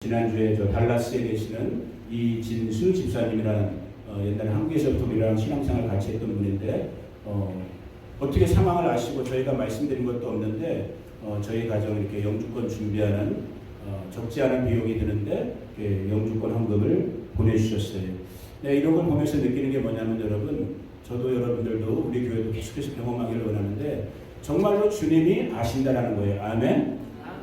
지난주에 저 달라스에 계시는 이진수 집사님이라는 옛날에 한국에서부터 우리랑 신앙생활 같이 했던 분인데 어떻게 상황을 아시고 저희가 말씀드린 것도 없는데 저희 가정 이렇게 영주권 준비하는 적지 않은 비용이 드는데 영주권 헌금을 보내주셨어요. 네, 이런 걸 보면서 느끼는 게 뭐냐면 여러분, 저도 여러분들도 우리 교회도 계속해서 경험하기를 원하는데 정말로 주님이 아신다라는 거예요. 아멘.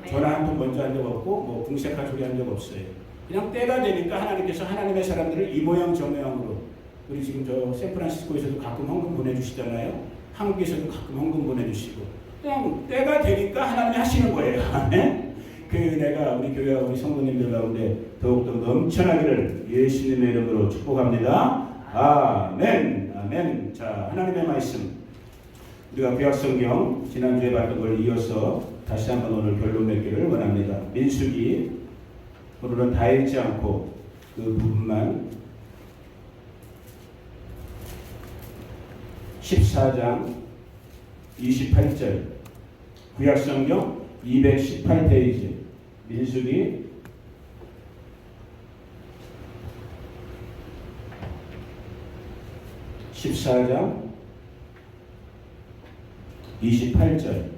전화 한 통 먼저 한 적 없고 뭐 궁색한 소리 한 적 없어요. 그냥 때가 되니까 하나님께서 하나님의 사람들을 이 모양 저 모양으로, 우리 지금 저 샌프란시스코에서도 가끔 헌금 보내주시잖아요. 한국에서도 가끔 헌금 보내주시고 그냥 때가 되니까 하나님이 하시는 거예요. 그 은혜가 우리 교회와 우리 성도님들 가운데 더욱더 넘쳐나기를 예수님의 이름으로 축복합니다. 아멘. 아멘. 자, 하나님의 말씀 우리가 구약성경 지난주에 봤던 걸 이어서 다시 한번 오늘 결론 맺기를 원합니다. 민수기, 오늘은 다 읽지 않고 그 부분만 14장 28절, 구약성경 218페이지, 민수기 14장 28절,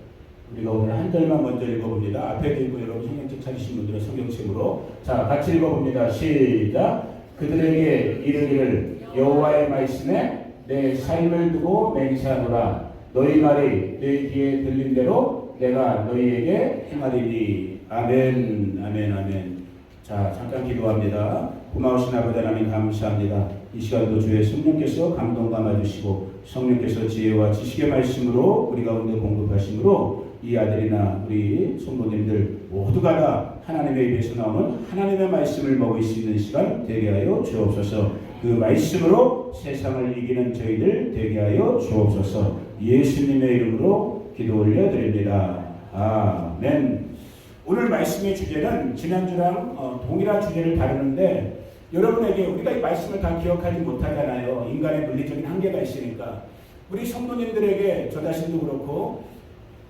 우리가 오늘 한 절만 먼저 읽어봅니다. 앞에도 읽고 여러분 성경책 찾으신 분들은 성경책으로 자 같이 읽어봅니다. 시작. 그들에게 이르기를 여호와의 말씀에 내 삶을 두고 맹세하노라. 너희 말이 내 귀에 들린 대로 내가 너희에게 행하리니. 아멘. 아멘. 아멘. 자, 잠깐 기도합니다. 고마우신 아버지 하나님 감사합니다. 이 시간도 주의 성령께서 감동 감아주시고 성령께서 지혜와 지식의 말씀으로 우리 가운데 공급하심으로 이 아들이나 우리 성도님들 모두가 다 하나님의 입에서 나오는 하나님의 말씀을 먹을 수 있는 시간 되게 하여 주옵소서. 그 말씀으로 세상을 이기는 저희들 되게 하여 주옵소서. 예수님의 이름으로 기도 올려드립니다. 아멘. 오늘 말씀의 주제는 지난주랑 동일한 주제를 다루는데 여러분에게 우리가 이 말씀을 다 기억하지 못하잖아요. 인간의 물리적인 한계가 있으니까. 우리 성도님들에게 저 자신도 그렇고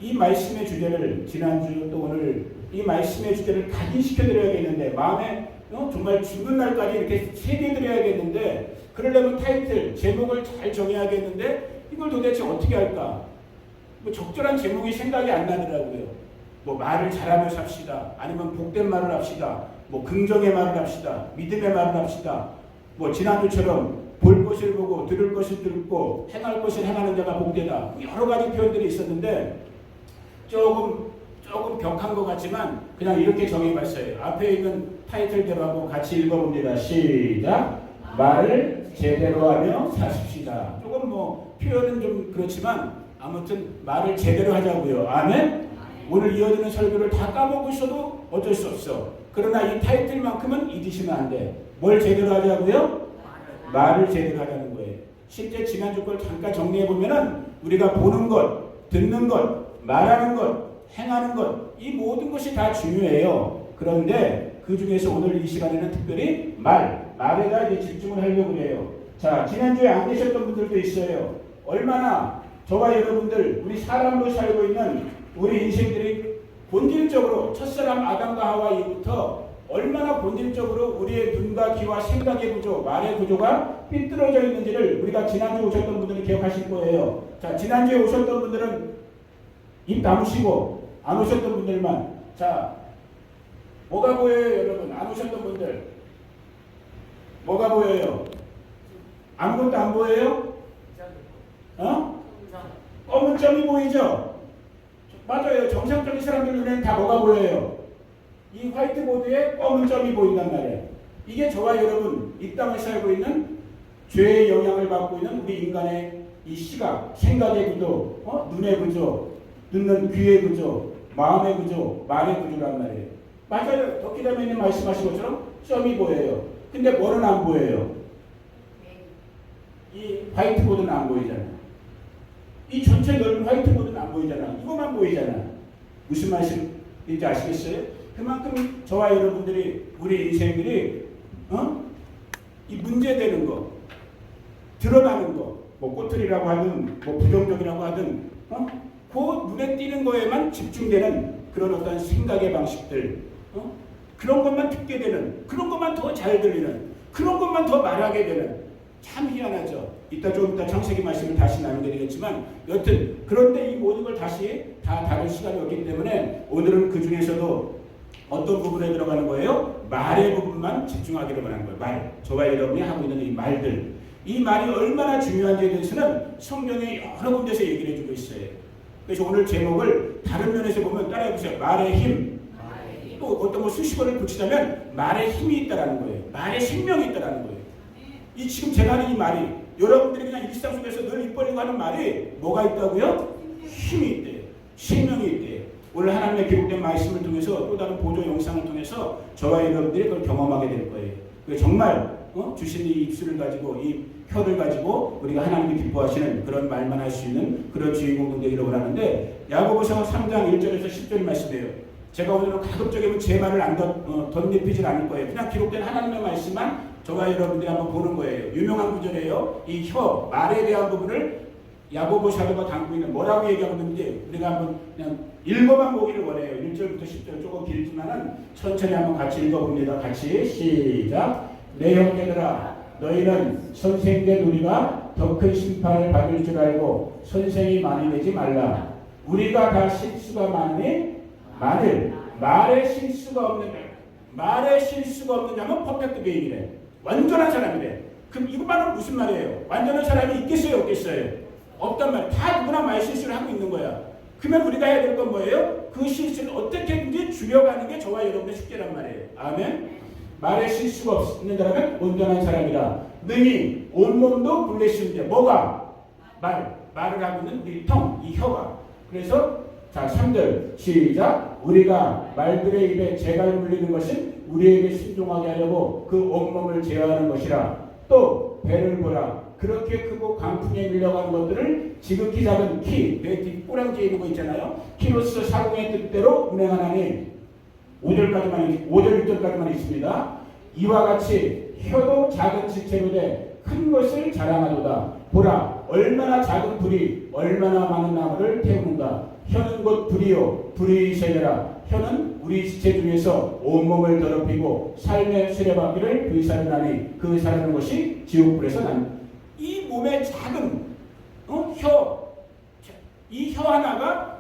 이 말씀의 주제를 지난주 또 오늘 이 말씀의 주제를 각인시켜드려야겠는데 마음에 정말 죽은 날까지 이렇게 새겨드려야겠는데 그러려면 타이틀, 제목을 잘 정해야겠는데 이걸 도대체 어떻게 할까? 뭐 적절한 제목이 생각이 안 나더라고요. 뭐 말을 잘하며 삽시다. 아니면 복된 말을 합시다. 뭐 긍정의 말을 합시다. 믿음의 말을 합시다. 뭐 지난주처럼 볼 것을 보고 들을 것을 듣고 행할 것을 행하는 자가 복되다. 여러 가지 표현들이 있었는데 조금 격한 것 같지만 그냥 이렇게 정해봤어요. 앞에 있는 타이틀대로 한번 같이 읽어봅니다. 시작. 말을 제대로 하며 사십시다. 조금 뭐 표현은 좀 그렇지만 아무튼 말을 제대로 하자고요. 아멘. 오늘 이어지는 설교를 다 까먹고 있어도 어쩔 수 없어. 그러나 이 타이틀만큼은 잊으시면 안 돼. 뭘 제대로 하자고요? 말을 제대로 하자는 거예요. 실제 지난주 걸 잠깐 정리해보면은 우리가 보는 것, 듣는 것, 말하는 것, 행하는 것, 이 모든 것이 다 중요해요. 그런데 그 중에서 오늘 이 시간에는 특별히 말에다 이제 집중을 하려고 해요. 자, 지난주에 안 계셨던 분들도 있어요. 얼마나 저와 여러분들, 우리 사람으로 살고 있는 우리 인생들이 본질적으로 첫사람 아담과 하와 이후부터 얼마나 본질적으로 우리의 눈과 귀와 생각의 구조, 말의 구조가 삐뚤어져 있는지를 우리가 지난주에 오셨던 분들은 기억하실 거예요. 자, 지난주에 오셨던 분들은 입 다무시고 안 오셨던 분들만. 자, 뭐가 보여요 여러분? 안 오셨던 분들 뭐가 보여요? 아무것도 안 보여요? 검은 점이 보이죠? 맞아요. 정상적인 사람들 눈에는 다 뭐가 보여요? 이 화이트보드에 검은 점이 보인단 말이에요. 이게 저와 여러분 이 땅에 살고 있는 죄의 영향을 받고 있는 우리 인간의 이 시각, 생각의 구조, 눈의 구조, 듣는 귀의 구조, 마음의 구조, 말의 구조란 말이에요. 맞아요. 덕기자매님 말씀하신 것처럼 점이 보여요. 근데 뭐는 안 보여요? 이 화이트보드는 안 보이잖아요. 이 전체 넓은 화이트보드는 안 보이잖아. 이거만 보이잖아. 무슨 말씀인지 아시겠어요? 그만큼 저와 여러분들이 우리 인생들이 이 문제되는 거, 드러나는 거, 뭐 꼬투리라고 하든 뭐 부정적이라고 하든 그 눈에 띄는 거에만 집중되는 그런 어떤 생각의 방식들, 그런 것만 듣게 되는, 그런 것만 더 잘 들리는, 그런 것만 더 말하게 되는, 참 희한하죠. 좀 이따 창세기 말씀을 다시 나누게 되겠지만, 여튼 그런데 이 모든 걸 다시 다 다룰 시간이 없기 때문에 오늘은 그 중에서도 어떤 부분에 들어가는 거예요? 말의 부분만 집중하기로 하는 거예요. 말. 저와 여러분이 하고 있는 이 말들. 이 말이 얼마나 중요한지에 대해서는 성경에 여러 군데서 얘기를 해주고 있어요. 그래서 오늘 제목을 다른 면에서 보면 따라해보세요. 말의 힘. 또 어떤 거 수식어를 붙이자면 말의 힘이 있다라는 거예요. 말의 생명이 있다라는 거예요. 이 지금 제가 하는 이 말이 여러분들이 그냥 일상 속에서 늘 입 벌리고 하는 말이 뭐가 있다고요? 힘이 있대요. 생명이 있대요. 오늘 하나님의 기록된 말씀을 통해서 또 다른 보조 영상을 통해서 저와 여러분들이 그걸 경험하게 될 거예요. 정말 주신 이 입술을 가지고 이 혀를 가지고 우리가 하나님이 기뻐하시는 그런 말만 할 수 있는 그런 주인공들 되기를 원하는데, 야고보서 3장 1절에서 10절 말씀이에요. 제가 오늘은 가급적이면 제 말을 안 덧입히질 않을 거예요. 그냥 기록된 하나님의 말씀만 저와 여러분들이 한번 보는 거예요. 유명한 구절이에요. 이 혀, 말에 대한 부분을 야고보 사도가 담고 있는 뭐라고 얘기하고 있는지 우리가 한번 그냥 읽어만 보기를 원해요. 1절부터 10절 조금 길지만은 천천히 한번 같이 읽어봅니다. 같이 시작. 내 형제들아, 너희는 선생된 우리가 더 큰 심판을 받을 줄 알고 선생이 많이 되지 말라. 우리가 다 실수가 많으니 만일 말에 실수가 없는 자면 퍼펙트 베이비래. 완전한 사람이래. 그럼 이거 말은 무슨 말이에요? 완전한 사람이 있겠어요, 없겠어요? 없단 말이에요. 다 누구나 말 실수를 하고 있는 거야. 그러면 우리가 해야 될 건 뭐예요? 그 실수를 어떻게든지 줄여가는 게 저와 여러분의 숙제란 말이에요. 아멘. 말에 실수가 없는다면 온전한 사람이라. 능히 온몸도 불레시는데 뭐가? 말을 하고 있는 우리 통, 이 혀가. 그래서 자 3절 시작. 우리가 말들의 입에 재갈 물리는 것은 우리에게 순종하게 하려고 그 온몸을 제어하는 것이라. 또 배를 보라. 그렇게 크고 강풍에 밀려가는 것들을 지극히 작은 키, 배 뒷꼬랑지에 있는 거 있잖아요. 키로서 사공의 뜻대로 운행하나니 5절 1절까지만 있습니다. 이와 같이 혀도 작은 지체로 돼 큰 것을 자랑하도다. 보라, 얼마나 작은 불이 얼마나 많은 나무를 태우는가. 혀는 곧 불이요, 불이 세계라. 혀는 우리 지체 중에서 온몸을 더럽히고 삶의 수레바퀴를 불살하니 그 사르는 것이 지옥불에서 난. 이 몸의 작은 이 혀 하나가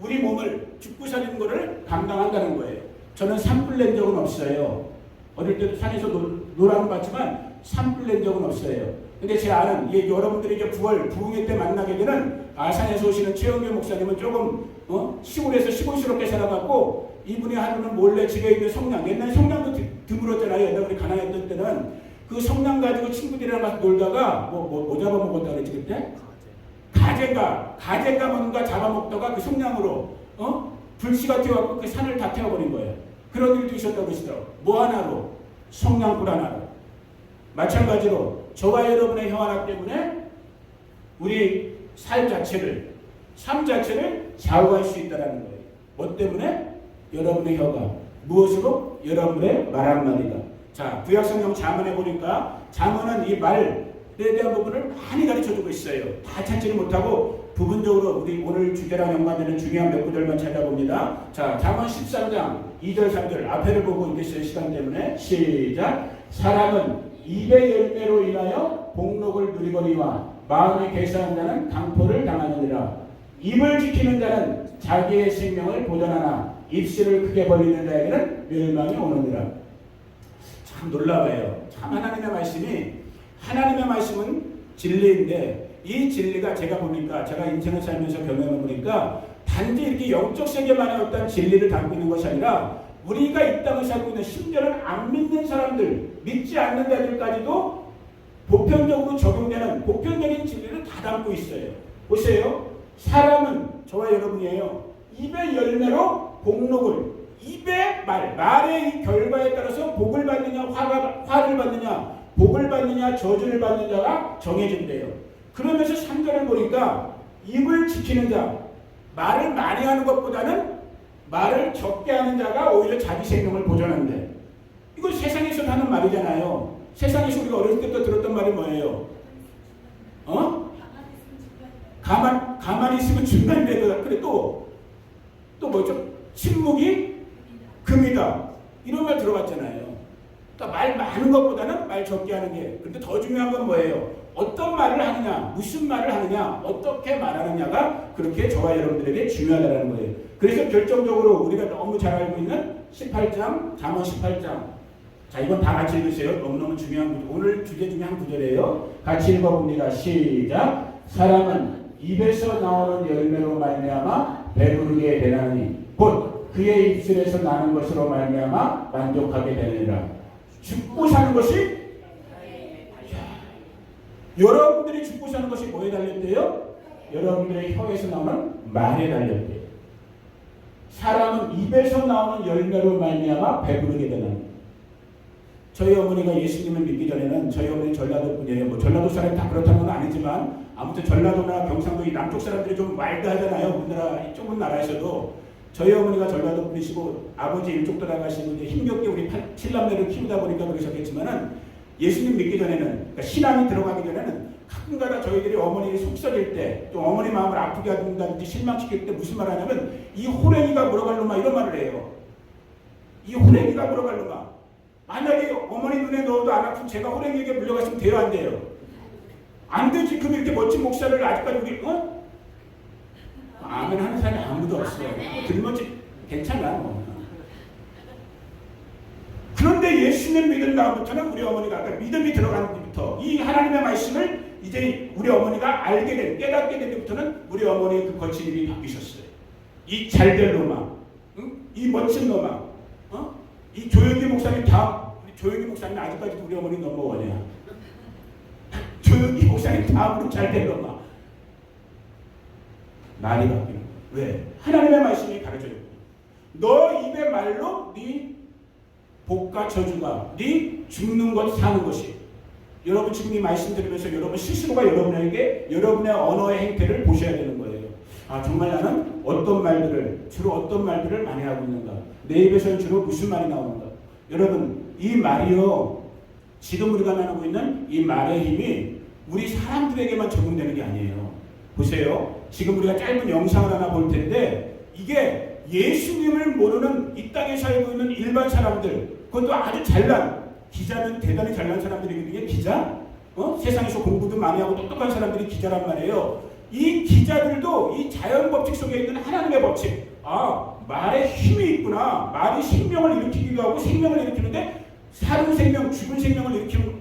우리 몸을 죽고 살리는 것을 감당한다는 거예요. 저는 산불 낸 적은 없어요. 어릴 때도 산에서 놀아는 봤지만 산불 낸 적은 없어요. 근데 제 아는 여러분들이 이제 9월 부흥회 때 만나게 되는 아산에서 오시는 최영규 목사님은 조금 시골에서 시골스럽게 살아갖고 이분이 하루는 몰래 집에 있는 성냥, 옛날에 성냥도 드물었잖아요. 옛날에 우리 가난했던 때는 그 성냥 가지고 친구들이랑 가서 놀다가 뭐 잡아먹었다 그랬지 그때? 가재가 뭔가 잡아먹다가 그 성냥으로 불씨가 튀어갖고 그 산을 다 태워버린 거예요. 그런 일도 있었다고 그러시더라고요. 뭐 하나로? 성냥불 하나로. 마찬가지로 저와 여러분의 혀 하나 때문에 우리 삶 자체를 좌우할 수 있다는 거예요. 뭐 때문에? 여러분의 혀가. 무엇으로? 여러분의 말 한마디가. 자, 구약성경 잠언에 보니까 잠언은 이 말에 대한 부분을 많이 가르쳐주고 있어요. 다 찾지는 못하고 부분적으로 우리 오늘 주제랑 연관되는 중요한 몇 구절만 찾아봅니다. 자, 잠언 13장 2절 3절 앞에를 보고 있겠어요. 시간 때문에. 시작. 사람은 입의 열매로 인하여 복록을 누리거니와 마음이 개사한 자는 강포를 당하느니라. 입을 지키는 자는 자기의 생명을 보존하나 입술을 크게 벌리는 자에게는 멸망이 오느니라. 참 놀라워요. 참 하나님의 말씀은 진리인데 이 진리가 제가 인생을 살면서 경험해 보니까 단지 이렇게 영적 세계만의 어떤 진리를 담고 있는 것이 아니라 우리가 이 땅을 살고 있는 심지어는 안 믿는 사람들, 믿지 않는 자들까지도 보편적으로 적용되는 보편적인 진리를 다 담고 있어요. 보세요. 사람은 저와 여러분이에요. 입의 열매로 복록을, 입의 말의 이 결과에 따라서 복을 받느냐 화를 받느냐, 복을 받느냐 저주를 받는 자가 정해진대요. 그러면서 3절을 보니까 입을 지키는 자, 말을 많이 하는 것보다는 말을 적게 하는 자가 오히려 자기 생명을 보존한대. 이거 세상에서 하는 말이잖아요. 세상에서 우리가 어렸을 때부터 들었던 말이 뭐예요? 가만히 있으면 중간이 되거든. 그래 또 뭐죠? 침묵이 금이다. 이런 말 들어봤잖아요. 그러니까 말 많은 것보다는 말 적게 하는 게. 근데 더 중요한 건 뭐예요? 어떤 말을 하느냐, 무슨 말을 하느냐, 어떻게 말하느냐가 그렇게 저와 여러분들에게 중요하다는 거예요. 그래서 결정적으로 우리가 너무 잘 알고 있는 18장, 잠언 18장. 자, 이건 다 같이 읽으세요. 너무너무 중요한 구절. 오늘 주제 중에 한 구절이에요. 같이 읽어봅니다. 시작. 사람은 입에서 나오는 열매로 말미암아 배부르게 되나니 곧 그의 입술에서 나는 것으로 말미암아 만족하게 되느니라. 죽고 사는 것이 여러분들이 죽고 사는 것이 뭐에 달렸대요? 여러분들의 혀에서 나오는 말에 달렸대요. 사람은 입에서 나오는 열매로 말미암아 배부르게 되나니. 저희 어머니가 예수님을 믿기 전에는 저희 어머니 전라도 분이에요. 뭐 전라도 사람이 다 그렇다는 건 아니지만 아무튼 전라도나 경상도 이 남쪽 사람들이 좀 말드하잖아요. 우리나라 이 좁은 나라에서도. 저희 어머니가 전라도 분이시고 아버지 일쪽 돌아가시고 이제 힘겹게 우리 7남매를 키우다 보니까 그러셨겠지만은 예수님 믿기 전에는, 그러니까 신앙이 들어가기 전에는 가끔가다 저희들이 어머니 속썩일 때, 또 어머니 마음을 아프게 한다든지 실망시킬 때 무슨 말 하냐면 이 호랭이가 물어갈로마 이런 말을 해요. 이 호랭이가 물어갈로마. 만약에 어머니 눈에 넣어도 안 아픈 제가 호랭이에게 물려갔으면 돼요, 안 돼요? 안 되지. 그럼 이렇게 멋진 목사를 아직까지 우리 아멘 하는 사람이 아무도 없어요. 들머지 괜찮아. 뭐. 그런데 예수님 믿은 다음부터는 우리 어머니가 아까 믿음이 들어간 뒤부터 이 하나님의 말씀을 이제 우리 어머니가 알게 된, 깨닫게 된 뒤부터는 우리 어머니의 그 거친 입이 바뀌셨어요. 이 잘될 놈아, 응? 이 멋진 놈아, 이 조영기 목사님 다음, 우리 조영기 목사님 아직까지도 우리 어머니 넘버원이야. 조영기 목사님 다음으로 잘될 놈아. 말이 바뀌는 거야. 왜? 하나님의 말씀이 가르쳐줘요. 너 입의 말로 네 복과 저주가, 네 죽는 것 사는 것이. 여러분 지금 이 말씀 들으면서 여러분 스스로가 여러분에게 여러분의 언어의 행태를 보셔야 되는 거예요. 아, 정말 나는 어떤 말들을, 주로 어떤 말들을 많이 하고 있는가? 내 입에서는 주로 무슨 말이 나오는가? 여러분, 이 말이요, 지금 우리가 나누고 있는 이 말의 힘이 우리 사람들에게만 적용되는 게 아니에요. 보세요. 지금 우리가 짧은 영상을 하나 볼 텐데 이게 예수님을 모르는 이 땅에 살고 있는 일반 사람들, 그것도 아주 잘난, 기자는 대단히 잘난 사람들이거든요. 기자? 세상에서 공부도 많이 하고 똑똑한 사람들이 기자란 말이에요. 이 기자들도 이 자연 법칙 속에 있는 하나님의 법칙, 아, 말에 힘이 있구나. 말이 생명을 일으키기도 하고 생명을 일으키는데 사는 생명, 죽은 생명을 일으키는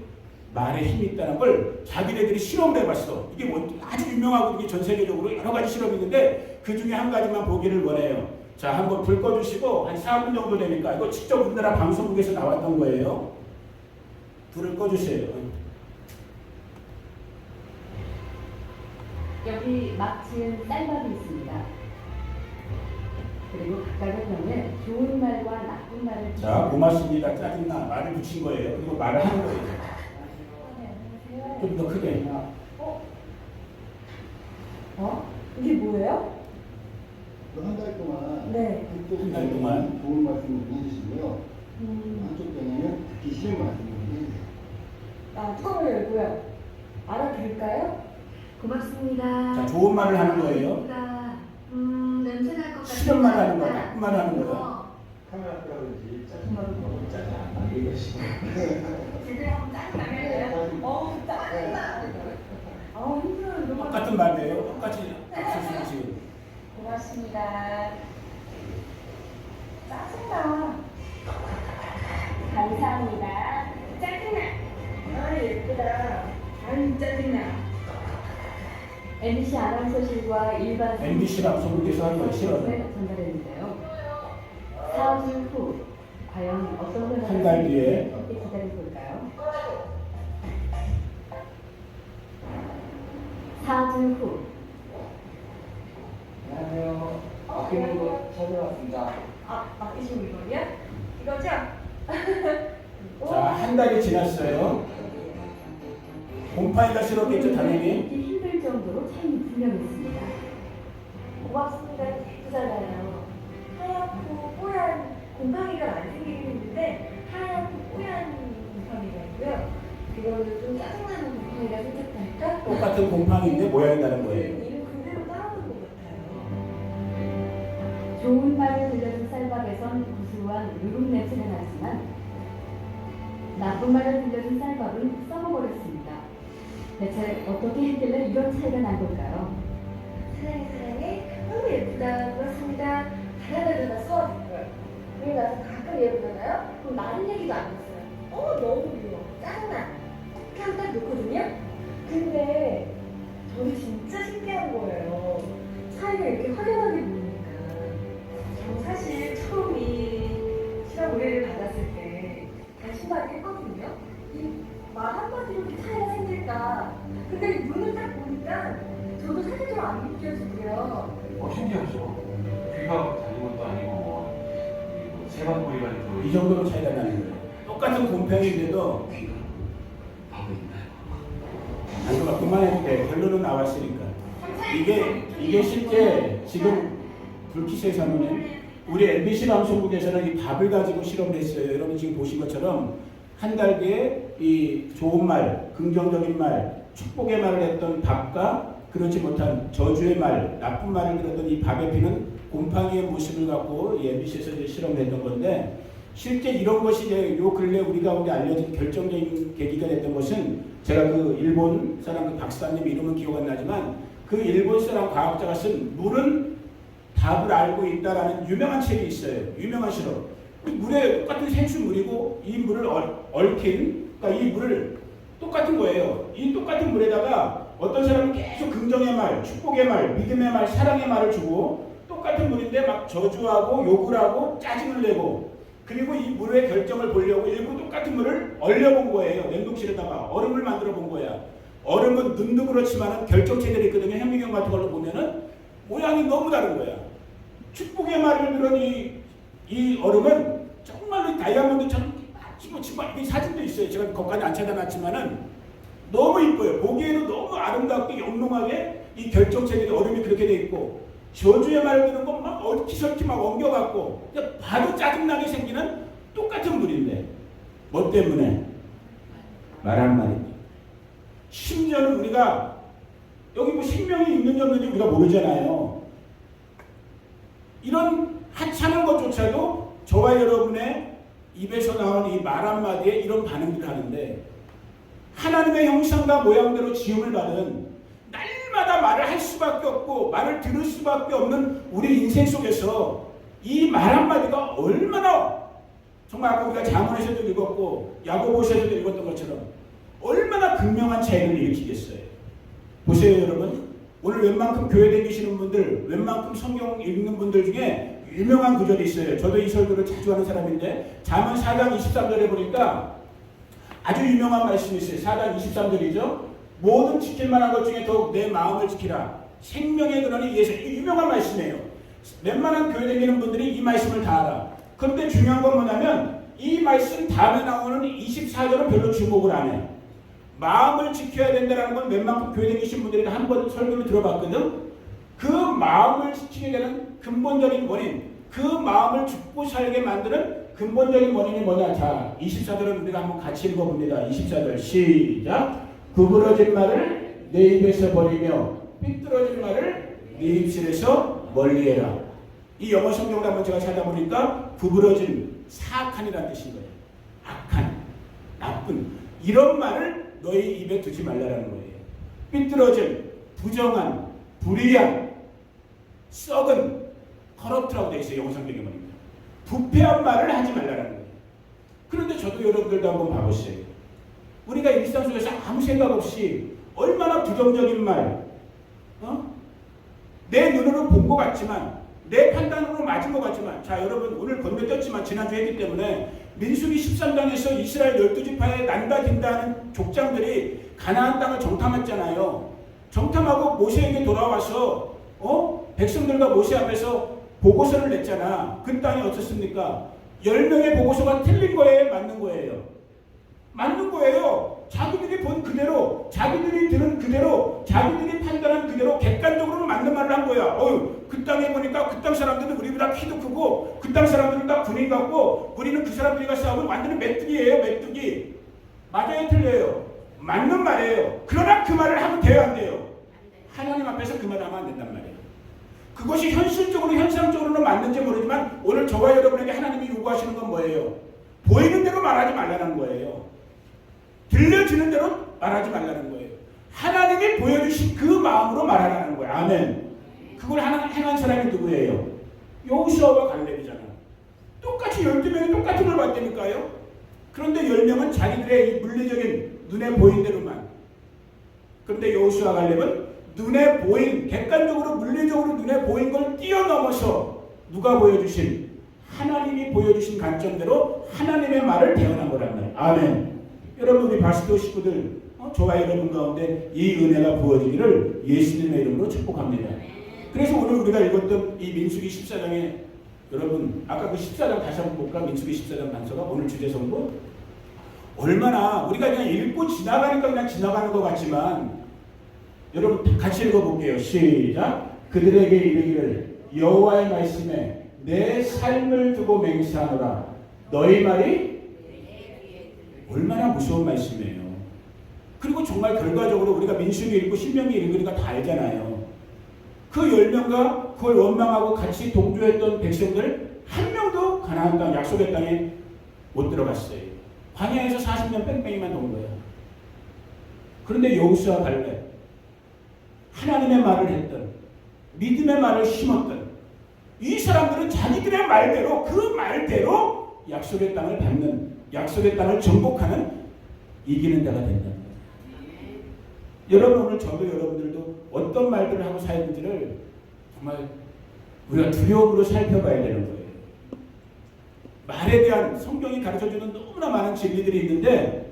말에 힘이 있다는 걸 자기네들이 실험을 해봤어. 이게 뭐 아주 유명하고 이게 전 세계적으로 여러 가지 실험이 있는데 그 중에 한 가지만 보기를 원해요. 자, 한번 불 꺼주시고 한 4분 정도 되니까 이거 직접 우리나라 방송국에서 나왔던 거예요. 불을 꺼주세요. 여기 막 지은 쌀밥이 있습니다. 그리고 각각의 병에 좋은 말과 나쁜 말을. 자, 고맙습니다. 짜증나. 말을 붙인 거예요. 그리고 말을 하는 거예요. 좀 더 크게. 이게 뭐예요? 한 달 동안 네. 한 달 동안 좋은 말씀을 해주시고요. 한쪽 경우는 듣기 싫은 말씀을 해주세요. 턱을 열고요. 알아들을까요? 고맙습니다. 자, 좋은 말을 하는 거예요. 냄새 날 것 같아요. 싫은 말 하는 거야. 나쁜 말 하는 거야. 카메라 끄라든지 짜증나는 거 짜증 안 나게 이러시고. 집에 한번 짜증나게 해요. 짜증나. 힘들어요. 똑같은 말이에요. 똑같이 앞서서 지금. 고맙습니다. 짜증나. 감사합니다. 짜증나. 예쁘다. 짜증나. MBC 아나운서실과 일반 MBC 방송국에서 하는 거 싫어요. 전달했는데요. 4주 후 과연 어떤 변화가 한 달 뒤에 함께 기다려 볼까요? 4주 후. 안녕하세요. 아끼는 거 찾아왔습니다. 아끼신 물건이요? 이거죠? 자, 한 달이 지났어요. 곰팡이가 싫었겠죠, 당연히. 믿기 힘들 정도로 차이는 분명했습니다. 고맙습니다. 예쁘잖아요. 하얗고 뽀얀 곰팡이가 많이 생기긴 했는데 하얗고 뽀얀 곰팡이가 있고요. 그거는 좀 짜증나는 곰팡이가 생겼다니까? 똑같은 곰팡이인데 모양이 다른 거예요. 이름 그대로 따라오는 것 같아요. 좋은 말을 들려준 쌀밥에선 구수 또한 누룩 냄새가 나지만 나쁜 말을 들려준 쌀밥은 썩어버렸습니다. 대체 어떻게 했길래 이런 차이가 난 걸까요? 사랑해 사랑해 너무 예쁘다 그렇습니다. 바나나도 써왔고요. 그리고 나서 가끔 얘 보잖아요. 그럼 많은 얘기도 안 했어요. 너무 미워 짜증나 이렇게 하고 딱 놓거든요. 근데 저는 진짜 신기한 거예요. 차이가 이렇게 확연하게 보이니까. 저 사실 처음이 실험 의뢰를 받았을 때 단신하게 했거든요. 이 말 한마디로 이렇게 차이가 생길까. 근데 이 눈을 딱 보니까 저도 사실 좀 안 믿겨지고요. 신기하죠. 귀가 달린 것도 아니고 세관머리가 이 정도로 차이가 나는 거예요. 똑같은 곰팡이인데도 귀가 하고 있나요? 아니 뭐 그만해도 돼. 결론은 나왔으니까. 이게 실제 지금 불키세사는 우리 MBC 방송국에서는 이 밥을 가지고 실험을 했어요. 여러분 지금 보신 것처럼 한 달 뒤에 이 좋은 말, 긍정적인 말, 축복의 말을 했던 밥과 그렇지 못한 저주의 말, 나쁜 말을 들었던 이 밥에 피는 곰팡이의 모습을 갖고 이 MBC에서 이제 실험을 했던 건데, 실제 이런 것이 이제 요 근래 우리 가운데 알려진 결정적인 계기가 됐던 것은, 제가 그 일본 사람 그 박사님 이름은 기억 안 나지만 그 일본 사람 과학자가 쓴 물은 답을 알고 있다라는 유명한 책이 있어요. 유명한 실험. 물에 똑같은 생수물이고 이 물을 얽힌, 그러니까 이 물을 똑같은 거예요. 이 똑같은 물에다가 어떤 사람은 계속 긍정의 말, 축복의 말, 믿음의 말, 사랑의 말을 주고, 똑같은 물인데 막 저주하고 욕을 하고 짜증을 내고, 그리고 이 물의 결정을 보려고 일부러 똑같은 물을 얼려본 거예요. 냉동실에다가 얼음을 만들어 본 거야. 얼음은 눈도 그렇지만 결정체들이 있거든요. 현미경 같은 걸로 보면은 모양이 너무 다른 거야. 축복의 말을 들은 이 얼음은 정말로 다이아몬드처럼 이 사진도 있어요. 제가 거기까지 안 찾아놨지만은 너무 이뻐요. 보기에는 너무 아름답고 영롱하게 이 결정체들이 얼음이 그렇게 돼 있고, 저주의 말을 듣는 건 막 얽히설키 막 엉겨갖고 봐도 짜증나게 생기는 똑같은 물인데, 뭐 때문에? 말 한마디. 심지어는 우리가 여기 뭐 생명이 있는지 없는지 우리가 모르잖아요. 이런 하찮은 것조차도 저와 여러분의 입에서 나오는 이 말 한마디에 이런 반응들을 하는데, 하나님의 형상과 모양대로 지음을 받은, 날마다 말을 할 수밖에 없고 말을 들을 수밖에 없는 우리 인생 속에서 이 말 한마디가 얼마나, 정말 아까 우리가 잠언에서도 읽었고 야고보서에서도 읽었던 것처럼 얼마나 극명한 차이를 일으키겠어요. 보세요 여러분, 오늘 웬만큼 교회 다니시는 분들, 웬만큼 성경 읽는 분들 중에 유명한 구절이 있어요. 저도 이 설교를 자주 하는 사람인데, 잠언 4장 23절에 보니까 아주 유명한 말씀이 있어요. 4장 23절이죠. 모든 지킬 만한 것 중에 더욱 내 마음을 지키라. 생명의 근원이 이에서. 이 유명한 말씀이에요. 웬만한 교회 다니는 분들이 이 말씀을 다 알아. 그런데 중요한 건 뭐냐면 이 말씀 다음에 나오는 24절은 별로 주목을 안 해요. 마음을 지켜야 된다는 건 웬만큼 교회 다니신 분들이 한 번 설교를 들어봤거든. 그 마음을 지키게 되는 근본적인 원인, 그 마음을 죽고 살게 만드는 근본적인 원인이 뭐냐. 자, 24절은 우리가 한번 같이 읽어봅니다. 24절 시작. 구부러진 말을 내 입에서 버리며 삐뚤어진 말을 네 입술에서 멀리해라. 이 영어 성경을 한번 제가 찾아보니까 구부러진, 사악한이라는 뜻인 거예요. 악한, 나쁜, 이런 말을 너희 입에 두지 말라라는 거예요. 삐뚤어진, 부정한, 불의한, 썩은, 커럽트라고 되어 있어요. 영어 성경에 보니까. 부패한 말을 하지 말라는 거예요. 그런데 저도 여러분들도 한번 봐보세요. 우리가 일상 속에서 아무 생각 없이 얼마나 부정적인 말, 내 눈으로 본 것 같지만, 내 판단으로 맞은 것 같지만, 자 여러분 오늘 건너뛰었지만 지난주에 했기 때문에 민수기 13장에서 이스라엘 12지파에 난다 딘다 하는 족장들이 가나안 땅을 정탐했잖아요. 정탐하고 모세에게 돌아와서 백성들과 모세 앞에서 보고서를 냈잖아. 그 땅이 어떻습니까? 10명의 보고서가 틀린 거예요? 맞는 거예요? 맞는 거예요. 자기들이 본 그대로, 자기들이 들은 그대로, 자기들이 판단한 그대로 객관적으로 맞는 말을 한 거야. 그 땅에 보니까 그 땅 사람들은 우리보다 키도 크고, 그 땅 사람들은 다 군인 같고, 우리는 그 사람들과 싸우면 완전히 메뚜기예요. 메뚜기. 맞아요? 틀려요? 맞는 말이에요. 그러나 그 말을 하면 돼요? 안 돼요? 하나님 앞에서 그 말을 하면 안 된단 말이에요. 그것이 현실적으로 현상적으로는 맞는지 모르지만 오늘 저와 여러분에게 하나님이 요구하시는 건 뭐예요? 보이는 대로 말하지 말라는 거예요. 들려지는 대로 말하지 말라는 거예요. 하나님이 보여주신 그 마음으로 말하라는 거예요. 아멘. 그걸 행한 사람이 누구예요? 여호수아와 갈렙이잖아. 똑같이 12명이 똑같은 걸 봤다니까요. 그런데 10명은 자기들의 이 물리적인 눈에 보인 대로만. 그런데 여호수아 갈렙은 눈에 보인, 객관적으로 물리적으로 눈에 보인 걸 뛰어넘어서 누가 보여주신, 하나님이 보여주신 관점대로 하나님의 말을 대언한 거란 말이에요. 아멘. 여러분 우리 바스도 식구들 저와 여러분 가운데 이 은혜가 부어지기를 예수님의 이름으로 축복합니다. 그래서 오늘 우리가 읽었던 이 민수기 14장에 여러분 아까 그 14장 다시 한번 볼까? 민수기 14장 단서가 오늘 주제 성부 얼마나 우리가 그냥 읽고 지나가니까 그냥 지나가는 것 같지만 여러분 같이 읽어볼게요. 시작. 그들에게 이르기를 여호와의 말씀에 내 삶을 두고 맹세하노라. 너희 말이 얼마나 무서운 말씀이에요. 그리고 정말 결과적으로 우리가 민수기 읽고 신명기 읽으니까 다 알잖아요. 그 10명과 그걸 원망하고 같이 동조했던 백성들 한 명도 가나안 땅 약속의 땅에 못 들어갔어요. 광야에서 40년 뺑뺑이만 도는 거예요. 그런데 여호수아 갈렙 하나님의 말을 했던 믿음의 말을 심었던 이 사람들은 자기들의 말대로 그 말대로 약속의 땅을 밟는 약속의 땅을 정복하는 이기는 자가 된다. 여러분 오늘 저도 여러분들도 어떤 말들을 하고 살는지를 정말 우리가 두려움으로 살펴봐야 되는 거예요. 말에 대한 성경이 가르쳐주는 너무나 많은 진리들이 있는데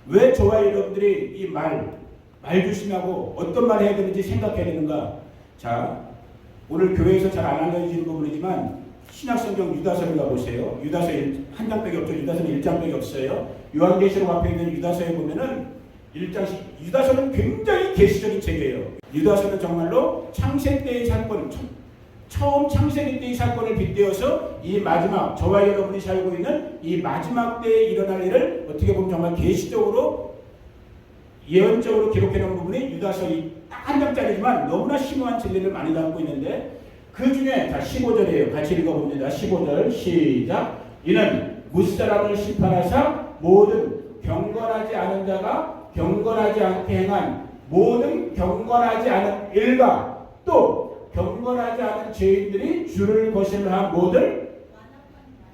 왜 저와 여러분들이 이 말 조심하고 어떤 말 해야 되는지 생각해야 되는가? 자, 오늘 교회에서 잘 안 알려지는 부분이지만 신약성경 유다서를 가보세요. 유다서 한 장밖에 없죠. 유다서는 1장밖에 없어요. 요한계시록 앞에 있는 유다서에 보면은 1장씩 유다서는 굉장히 계시적인 책이에요. 유다서는 정말로 창세 때의 사건, 처음 창세기 때의 사건을 빗대어서 이 마지막 저와 여러분이 살고 있는 이 마지막 때에 일어날 일을 어떻게 보면 정말 계시적으로 예언적으로 기록해 놓은 부분이 유다서 딱 한 장짜리지만 너무나 심오한 진리를 많이 담고 있는데 그 중에 자 15절이에요. 같이 읽어봅니다. 15절 시작. 이는 무사람을 심판하사 모든 경건하지 않은 자가 경건하지 않게 행한 모든 경건하지 않은 일과 또 경건하지 않은 죄인들이 주를 거슬러한 모든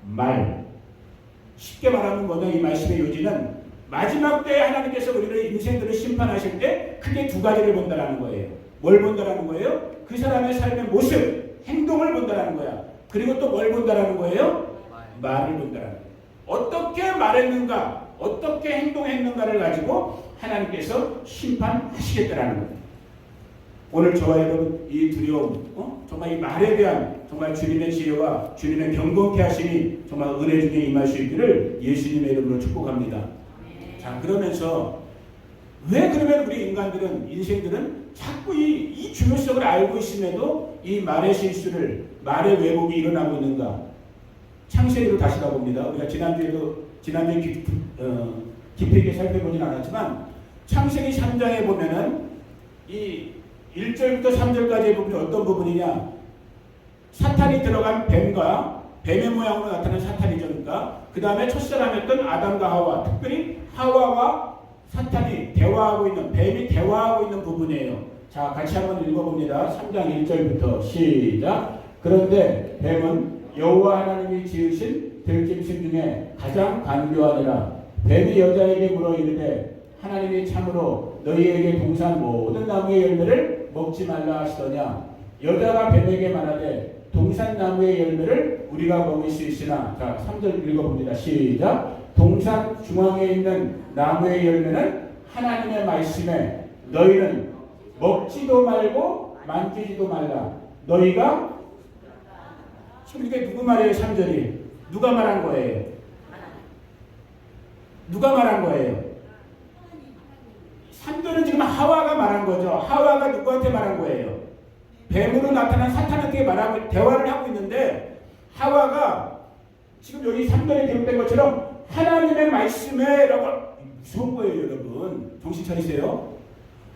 말. 쉽게 말하면 뭐냐 이 말씀의 요지는 마지막 때에 하나님께서 우리를 인생들을 심판하실 때 크게 두 가지를 본다라는 거예요. 뭘 본다라는 거예요? 그 사람의 삶의 모습, 행동을 본다라는 거야. 그리고 또 뭘 본다라는 거예요? 말을 본다라는 거예요. 어떻게 말했는가, 어떻게 행동했는가를 가지고 하나님께서 심판하시겠다라는 거예요. 오늘 저와 여러분 이 두려움, 정말 이 말에 대한 정말 주님의 지혜와 주님의 경건케 하심이 정말 은혜 중에 임할 수 있기를 예수님의 이름으로 축복합니다. 자, 그러면서 왜 그러면 우리 인간들은 인생들은 자꾸 이 중요성을 알고 있음에도 이 말의 실수를 말의 왜곡이 일어나고 있는가? 창세기로 다시 가봅니다. 우리가 지난주에 깊이 있게 살펴보진 않았지만 창세기 3장에 보면은 이 1절부터 3절까지의 부분이 어떤 부분이냐? 사탄이 들어간 뱀과 뱀의 모양으로 나타난 사탄이죠. 그러니까 그 다음에 첫사람이었던 아담과 하와, 특별히 하와와 사탄이 대화하고 있는, 뱀이 대화하고 있는 부분이에요. 자, 같이 한번 읽어봅니다. 3장 1절부터 시작. 그런데 뱀은 여호와 하나님이 지으신 들짐승 중에 가장 간교하니라. 뱀이 여자에게 물어 이르되 하나님이 참으로 너희에게 동산 모든 나무의 열매를 먹지 말라 하시더냐. 여자가 뱀에게 말하되 동산 나무의 열매를 우리가 먹을 수 있으나. 자, 3절 읽어봅니다. 시작. 동산 중앙에 있는 나무의 열매는 하나님의 말씀에 너희는 먹지도 말고 만지지도 말라. 너희가 지금 이게 누구 말이에요? 3절이 누가 말한 거예요? 누가 말한 거예요? 3절은 지금 하와가 말한 거죠. 하와가 누구한테 말한 거예요? 뱀으로 나타난 사탄한테 말하고 대화를 하고 있는데 하와가 지금 여기 3절에 기록된 것처럼 하나님의 말씀에 라고 무서운 거예요. 여러분 정신 차리세요.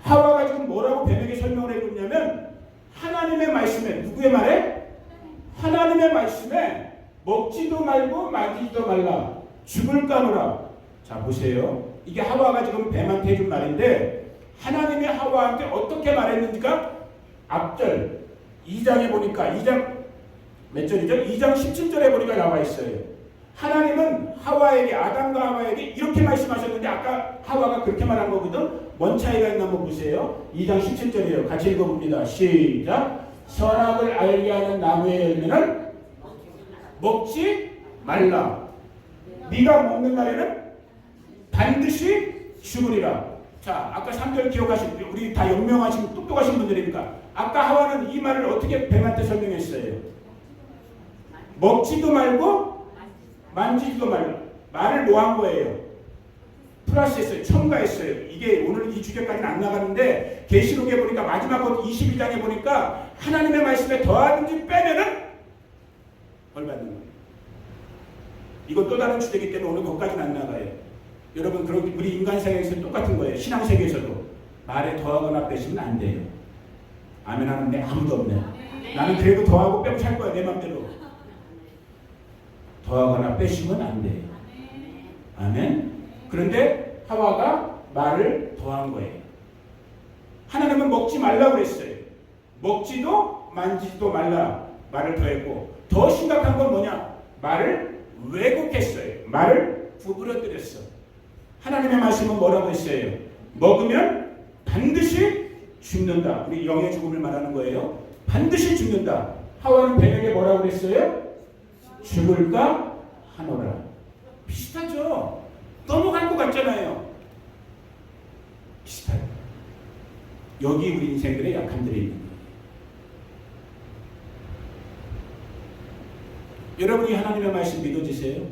하와가 지금 뭐라고 뱀에게 설명을 해줬냐면 하나님의 말씀에, 누구의 말에? 하나님의 말씀에 먹지도 말고 마시지도 말라. 죽을까 하노라. 자, 보세요. 이게 하와가 지금 뱀한테 해준 말인데 하나님이 하와한테 어떻게 말했는지가 앞절 2장에 보니까 2장 몇 절이죠? 2장 17절에 보니까 나와 있어요. 하나님은 하와에게, 아담과 하와에게 이렇게 말씀하셨는데 아까 하와가 그렇게 말한 거거든. 뭔 차이가 있나 한번 보세요. 2장 17절이에요. 같이 읽어봅니다. 시작. 선악을 알게 하는 나무의 열매는 먹지 말라. 네가 먹는 날에는 반드시 죽으리라. 자, 아까 3절 기억하신, 우리 다 연명하신 똑똑하신 분들이니까 아까 하와는 이 말을 어떻게 뱀한테 설명했어요? 먹지도 말고 만지지도 말라. 말을 뭐 한 거예요? 플러스했어요. 첨가했어요. 이게 오늘 이 주제까지는 안 나가는데 계시록에 보니까 마지막 22장에 보니까 하나님의 말씀에 더하든지 빼면은 벌 받는 거예요. 이건 또 다른 주제이기 때문에 오늘 거기까지는 안 나가요. 여러분, 그런 우리 인간 세계에서 똑같은 거예요. 신앙 세계에서도 말에 더하거나 빼시면 안 돼요. 아멘 하는데 아무도 없네. 나는 그래도 더하고 빼고 살 거야, 내 맘대로. 더하거나 빼시면 안 돼요. 아멘. 그런데 하와가 말을 더한 거예요. 하나님은 먹지 말라고 그랬어요. 먹지도 만지지도 말라 말을 더했고, 더 심각한 건 뭐냐? 말을 왜곡했어요. 말을 구부러뜨렸어. 하나님의 말씀은 뭐라고 했어요? 먹으면 반드시 죽는다. 우리 영의 죽음을 말하는 거예요. 반드시 죽는다. 하와는 뱀에게 뭐라고 그랬어요? 죽을까 하노라. 비슷하죠? 넘어간 것 같잖아요. 비슷해요. 여기 우리 인생들의 약함들이 있는 거예요. 여러분이 하나님의 말씀 믿어지세요?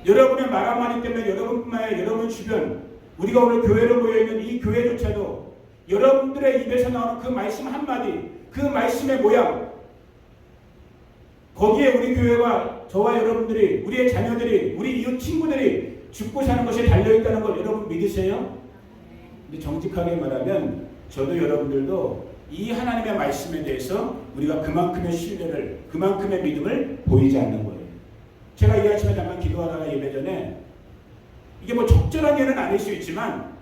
여러분의 말 한마디 때문에 여러분뿐만 아니라 여러분 주변, 우리가 오늘 교회로 모여있는 이 교회조차도 여러분들의 입에서 나오는 그 말씀 한마디, 그 말씀의 모양, 거기에 우리 교회와 저와 여러분들이, 우리의 자녀들이, 우리 이웃 친구들이 죽고 사는 것이 달려있다는 걸 여러분 믿으세요? 근데 정직하게 말하면 저도 여러분들도 이 하나님의 말씀에 대해서 우리가 그만큼의 신뢰를, 그만큼의 믿음을 보이지 않는 거예요. 제가 이 아침에 잠깐 기도하다가 예배 전에 이게 뭐 적절한 예는 아닐 수 있지만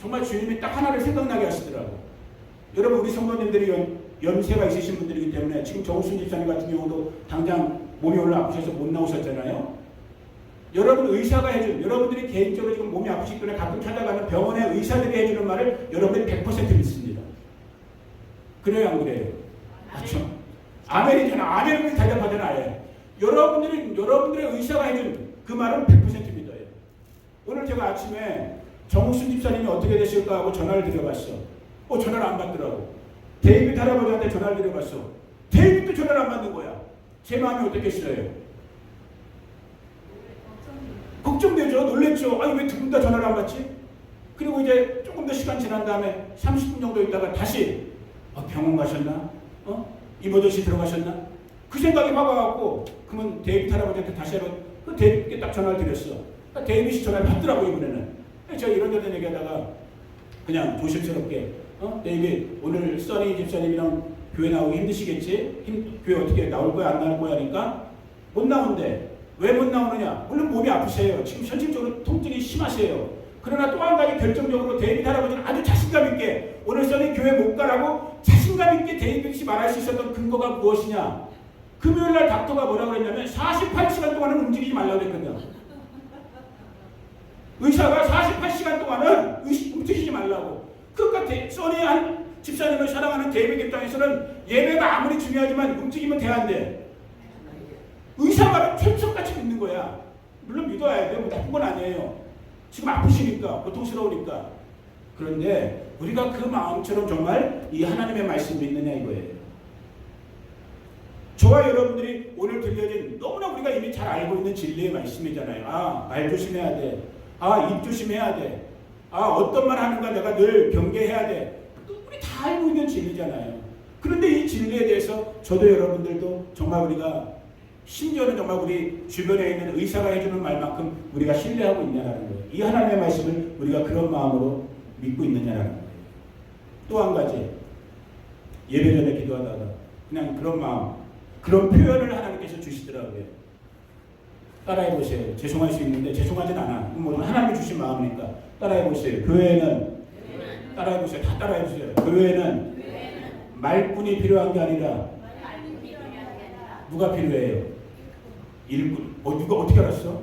정말 주님이 딱 하나를 생각나게 하시더라고. 여러분, 우리 성도님들이 연세가 있으신 분들이기 때문에 지금 정우순 집사님 같은 경우도 당장 몸이 올라 아프셔서 못 나오셨잖아요. 여러분 의사가 해준, 여러분들이 개인적으로 지금 몸이 아프시기 때문에 가끔 찾아가는 병원의 의사들이 해주는 말을 여러분들이 100% 믿습니다. 그래요, 안 그래요? 맞죠? 아멘이잖아. 아멘은 대답하잖아. 아예. 여러분들의 의사가 해준 그 말은 100% 믿어요. 오늘 제가 아침에 정우순 집사님이 어떻게 되실까 하고 전화를 드려봤어. 전화를 안 받더라고. 데이빗 할아버지한테 전화를 드려봤어. 데이빗도 전화를 안 받는 거야. 제 마음이 어떻겠어요? 걱정되죠. 놀랬죠. 아니 왜 두 분 다 전화를 안 받지? 그리고 이제 조금 더 시간 지난 다음에 30분 정도 있다가 다시 병원 가셨나? 이모저씨 들어가셨나? 그 생각이 막 와갖고 그러면 데이빗 할아버지한테 다시 한번 그 데이빗께 딱 전화를 드렸어. 데이빗이 전화를 받더라고 이번에는. 제가 이런저런 얘기하다가 그냥 조심스럽게 데이빗 오늘 써니 집사님이랑 교회 나오기 힘드시겠지? 교회 어떻게 나올 거야 안 나올 거야 하니까 못 나온대. 왜 못 나오느냐? 물론 몸이 아프세요. 지금 현실적으로 통증이 심하세요. 그러나 또 한 가지 결정적으로 데이빗 할아버지는 아주 자신감 있게 오늘 써니 교회 못 가라고 자신감 있게 데이빗이 말할 수 있었던 근거가 무엇이냐? 금요일날 닥터가 뭐라고 했냐면 48시간 동안은 움직이지 말라고 그랬거든요. 의사가 48시간 동안은 움직이지 말라고. 그러니까 써니 한 집사님을 사랑하는 데이빗 입장에서는 예배가 아무리 중요하지만 움직이면 돼야 안 돼. 의사 말은 철석같이 믿는 거야. 물론 믿어야 돼. 뭐 나쁜 건 아니에요. 지금 아프시니까, 고통스러우니까. 그런데 우리가 그 마음처럼 정말 이 하나님의 말씀 믿느냐 이거예요. 저와 여러분들이 오늘 들려진 너무나 우리가 이미 잘 알고 있는 진리의 말씀이잖아요. 말 조심해야 돼. 입 조심해야 돼. 어떤 말 하는가 내가 늘 경계해야 돼. 우리 다 알고 있는 진리잖아요. 그런데 이 진리에 대해서 저도 여러분들도 정말 우리가 심지어는 정말 우리 주변에 있는 의사가 해주는 말만큼 우리가 신뢰하고 있냐라는 거예요. 이 하나님의 말씀을 우리가 그런 마음으로 믿고 있느냐라는 거예요. 또 한 가지, 예배 전에 기도하다가 그냥 그런 마음, 그런 표현을 하나님께서 주시더라고요. 따라해 보세요. 죄송할 수 있는데 죄송하진 않아. 뭐 하나님이 주신 마음이니까 따라해 보세요. 교회는 따라해 보세요. 다 따라해 보세요. 교회는 말꾼이 필요한 게 아니라 누가 필요해요? 일꾼. 누가 어떻게 알았어?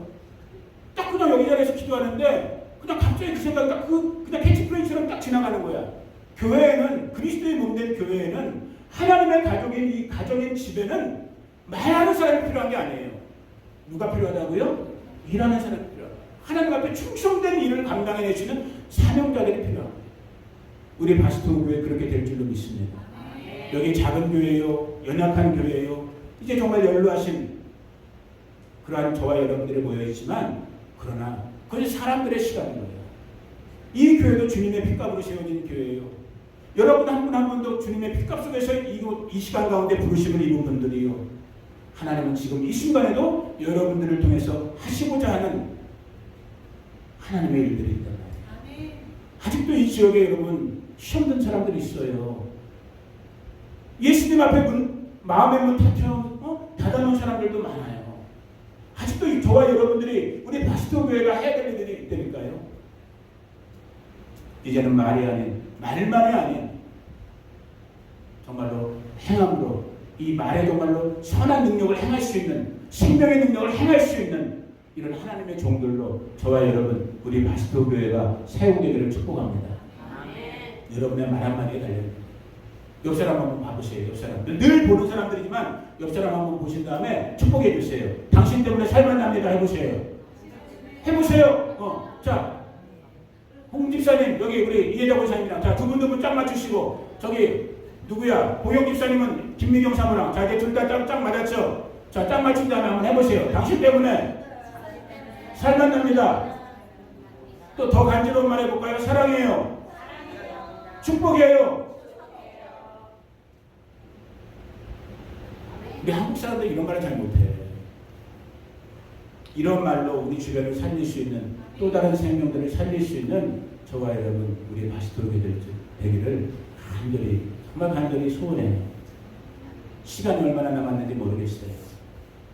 딱 그냥 여기 자리에서 기도하는데 그냥 갑자기 그 생각이 딱 그냥 캐치프레이즈처럼 딱 지나가는 거야. 교회는 그리스도의 몸된 교회는 하나님의 가족인 이 가정인 집에는 말하는 사람이 필요한 게 아니에요. 누가 필요하다고요? 일하는 사람이 필요하다. 하나님 앞에 충성된 일을 감당해내시는 사명자들이 필요합니다. 우리 바스토 교회 그렇게 될 줄로 믿습니다. 여기 작은 교회요, 연약한 교회요, 이제 정말 연로하신 그러한 저와 여러분들이 모여있지만 그러나 그것이 사람들의 시간인 거예요. 이 교회도 주님의 핏값으로 세워진 교회예요. 여러분 한 분 한 분도 주님의 핏값 속에서 이 시간 가운데 부르심을 입은 분들이요. 하나님은 지금 이 순간에도 여러분들을 통해서 하시고자 하는 하나님의 일들이 있단 말이에요. 아직도 이 지역에 여러분 시험 든 사람들이 있어요. 예수님 앞에 마음의 문 닫아놓은 사람들도 많아요. 아직도 저와 여러분들이 우리 바스토 교회가 해야 될 일들이 있다니까요. 이제는 말이 아닌 말만이 아닌 정말로 행함으로 이 말에 정말로 선한 능력을 행할 수 있는 생명의 능력을 행할 수 있는 이런 하나님의 종들로 저와 여러분 우리 바스토 교회가 세우기를 축복합니다. 여러분의 말 한마디에 달려있습니다. 옆 사람 한번 봐보세요. 옆 사람 늘 보는 사람들이지만 옆 사람 한번 보신 다음에 축복해 주세요. 당신 때문에 살만 납니다. 해보세요. 자, 홍 집사님 여기 우리 이혜자 권사님이랑 자 두 분 짝 맞추시고 저기 누구야? 보영 집사님은 김미경 사모랑 자 이제 둘 다 짝 맞았죠? 자 짝 맞춘 다음에 한번 해보세요. 당신 때문에 살만 납니다. 또 더 간지러운 말 해볼까요? 사랑해요. 축복해요. 우리 한국 사람들 이런 말을 잘 못해. 이런 말로 우리 주변을 살릴 수 있는 또 다른 생명들을 살릴 수 있는 저와 여러분 우리 바스토르게 되기를 정말 간절히 소원해요. 시간이 얼마나 남았는지 모르겠어요.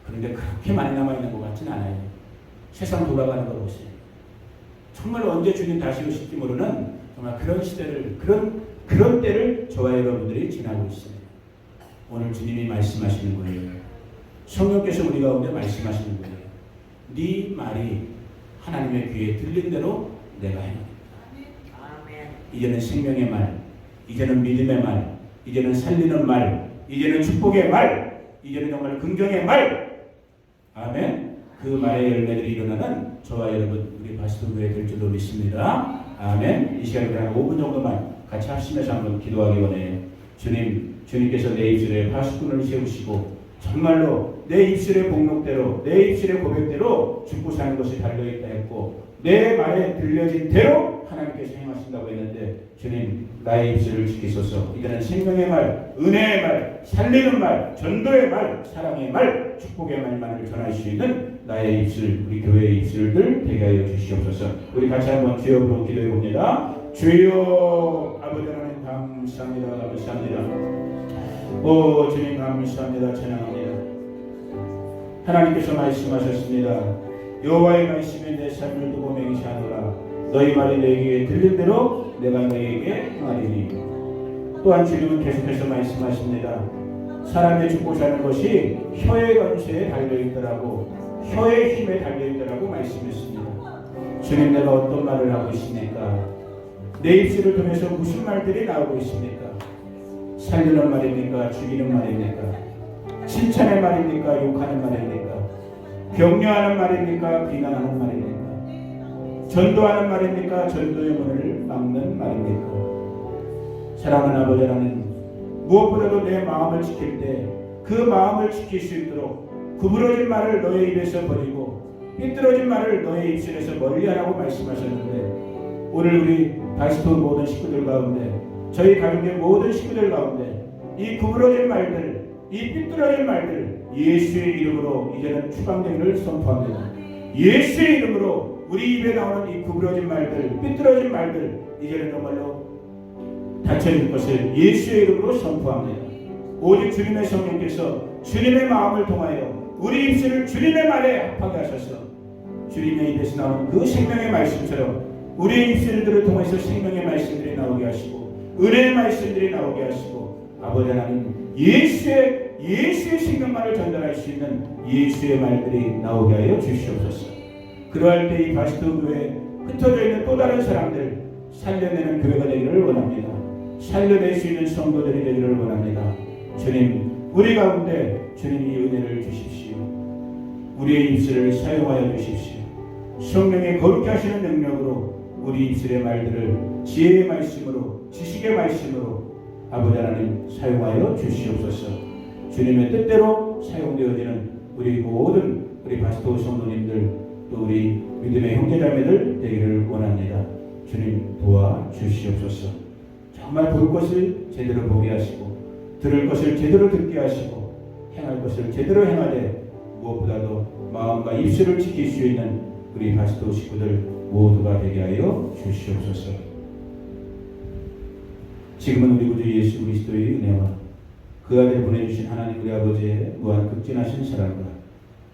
그런데 그렇게 많이 남아있는 것 같진 않아요. 세상 돌아가는 거 보세요. 정말 언제 주님 다시 오실지 모르는 정말 그런 시대를 그런 때를 저와 여러분들이 지나고 있습니다. 오늘 주님이 말씀하시는 거예요. 성령께서 우리 가운데 말씀하시는 거예요. 네 말이 하나님의 귀에 들린 대로 내가 행하겠다. 이제는 생명의 말, 이제는 믿음의 말, 이제는 살리는 말, 이제는 축복의 말, 이제는 정말 긍정의 말. 아멘. 그 말의 열매들이 일어나는 저와 여러분 우리 바스토 교회 될 줄로 믿습니다. 아멘. 이 시간에 한 5분 정도만 같이 합심해서 한번 기도하기 원해요. 주님께서 내 입술에 파수꾼을 세우시고 정말로 내 입술의 복록대로 내 입술의 고백대로 죽고 사는 것이 달려있다 했고 내 말에 들려진 대로 하나님께서 행하신다고 했는데 주님 나의 입술을 지키소서. 이제는 생명의 말, 은혜의 말, 살리는 말, 전도의 말, 사랑의 말, 축복의 말만을 전할 수 있는 나의 입술, 우리 교회의 입술들 되게 하여 주시옵소서. 우리 같이 한번 주여 부르고 기도해 봅니다. 주여 아버지 하나님 감사합니다. 감사합니다. 오 주님 감사합니다. 찬양합니다. 하나님께서 말씀하셨습니다. 여호와의 말씀에 내 삶을 두고 맹세하노라. 너희 말이 내게 들린 대로 내가 너희에게 행하리니. 또한 주님은 계속해서 말씀하십니다. 사람의 죽고 사는 것이 혀의 권세에 달려있더라고 혀의 힘에 달려있더라고 말씀했습니다. 주님 내가 어떤 말을 하고 있습니까? 내 입술을 통해서 무슨 말들이 나오고 있습니까? 살리는 말입니까? 죽이는 말입니까? 칭찬의 말입니까? 욕하는 말입니까? 격려하는 말입니까? 비난하는 말입니까? 전도하는 말입니까? 전도의 문을 막는 말입니까? 사랑하는 아버지 하나님, 무엇보다도 내 마음을 지킬 때 그 마음을 지킬 수 있도록 구부러진 말을 너의 입에서 버리고 삐뚤어진 말을 너의 입술에서 멀리하라고 말씀하셨는데 오늘 우리 바스토 모든 식구들 가운데 저희 가족의 모든 식구들 가운데 이 구부러진 말들 이 삐뚤어진 말들 예수의 이름으로 이제는 추방되기를 선포합니다. 예수의 이름으로 우리 입에 나오는 이 구부러진 말들 삐뚤어진 말들 이제는 정말로 닫혀질 것을 예수의 이름으로 선포합니다. 오직 주님의 성령께서 주님의 마음을 통하여 우리 입술을 주님의 말에 합하게 하셔서 주님의 입에서 나오는 그 생명의 말씀처럼 우리의 입술들을 통해서 생명의 말씀들이 나오게 하시고 은혜의 말씀들이 나오게 하시고 아버지 하나님 예수의 생명만을 전달할 수 있는 예수의 말들이 나오게 하여 주시옵소서. 그러할 때 이 바스토 교회에 흩어져 있는 또 다른 사람들 살려내는 교회가 되기를 원합니다. 살려낼 수 있는 성도들이 되기를 원합니다. 주님, 우리 가운데 주님이 은혜를 주십시오. 우리의 입술을 사용하여 주십시오. 성령의 거룩히 하시는 능력으로 우리 입술의 말들을 지혜의 말씀으로 지식의 말씀으로 아버지 하나님 사용하여 주시옵소서. 주님의 뜻대로 사용되어지는 우리 모든 우리 바스토 성도님들 또 우리 믿음의 형제자매들 되기를 원합니다. 주님 도와주시옵소서. 정말 볼 것을 제대로 보게 하시고 들을 것을 제대로 듣게 하시고 행할 것을 제대로 행하되 무엇보다도 마음과 입술을 지킬 수 있는 우리 바스토 식구들 모두가 되게 하여 주시옵소서. 지금은 우리 구주 예수 그리스도의 은혜와 그 아들 보내주신 하나님 우리 아버지의 무한 극진하신 사랑과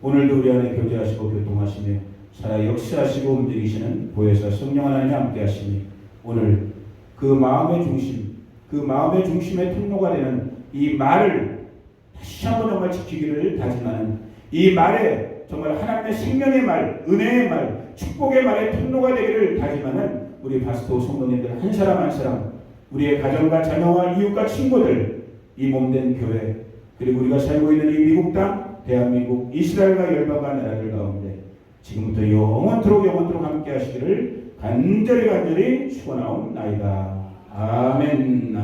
오늘도 우리 안에 교제하시고 교통하시며 살아 역사하시고 움직이시는 보혜사 성령 하나님이 함께 하시니 오늘 그 마음의 중심, 그 마음의 중심의 통로가 되는 이 말을 다시 한번 정말 지키기를 다짐하는 이 말에 정말 하나님의 생명의 말, 은혜의 말, 축복의 말의 통로가 되기를 다짐하는 우리 바스토 성도님들 한 사람 한 사람 우리의 가정과 자녀와 이웃과 친구들 이 몸된 교회 그리고 우리가 살고 있는 이 미국 땅 대한민국 이스라엘과 열방과 나라들 가운데 지금부터 영원토록 함께 하시기를 간절히 축원하옵나이다. 아멘.